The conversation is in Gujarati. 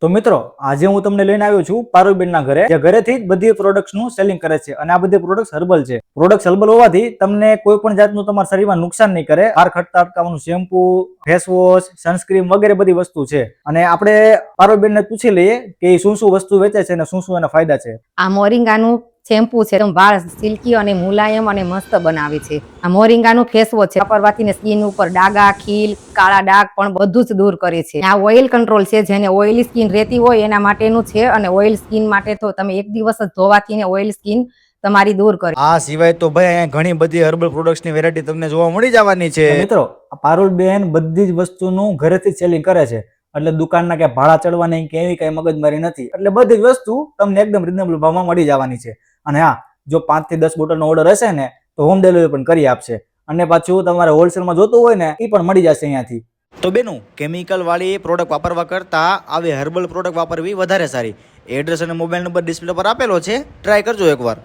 તો મિત્રો આજે હું તમને લઈને આવ્યો છું પારુલબેનના ઘરે, જે ઘરેથી જ બધી પ્રોડક્ટ્સ નું સેલિંગ કરે છે અને આ બધી પ્રોડક્ટ્સ હર્બલ છે. પ્રોડક્ટ્સ હર્બલ હોવાથી તમને કોઈ પણ જાતનું તમારા શરીરમાં નુકસાન નહીં કરે. હાર ખરતા અટકાવવાનું શેમ્પુ, ફેસ વોશ, સનસ્ક્રીન વગેરે બધી વસ્તુ છે. અને આપણે પારુલબેનને પૂછી લઈએ કે શું શું વસ્તુ વેચે છે અને શું શું એના ફાયદા છે. આ મોરિંગાનું શેમ્પુ છે, વાળ સિલ્કી અને મુલાયમ અને મસ્ત બનાવે છે. આ મોરિંગાનું ફેસ વોશ છે, વાપરવાથી સ્કિન ઉપર ડાઘા, ખીલ, કાળા ડાઘ પણ બધું જ દૂર કરે છે. આ ઓઇલ કંટ્રોલ છે, જેને ઓઇલી સ્કિન રહેતી હોય એના માટેનું છે. અને ઓઇલ સ્કિન માટે તો તમે એક દિવસ જ ધોવાથી ને ઓઇલ સ્કિન તમારી દૂર કરે. આ સિવાય તો ભાઈ અહીંયા ઘણી બધી હર્બલ પ્રોડક્ટ્સ ની વેરાયટી તમને જોવા મળી જવાની છે. મિત્રો પારુલબેન બધી જ વસ્તુનું ઘરેથી જ સેલિંગ કરે છે, એટલે દુકાનના કે ભાડા ચડવાની કે એવી કઈ મગજમારી નથી. એટલે બધી જ વસ્તુ તમને એકદમ રીઝનેબલ ભાવમાં મળી જવાની છે. અને હા, જો 5 થી 10 બોટલનો ઓર્ડર હશે ને તો હોમ ડિલિવરી પણ કરી આપશે. અને પાછું તમારે હોલસેલમાં જોતું હોય ને એ પણ મળી જશે અહીંયાથી. તો બેનું કેમિકલ વાળી પ્રોડક્ટ વાપરવા કરતા આવી હર્બલ પ્રોડક્ટ વાપરવી વધારે સારી. એડ્રેસ અને મોબાઈલ નંબર ડિસ્પ્લે પર આપેલો છે, ટ્રાય કરજો એકવાર.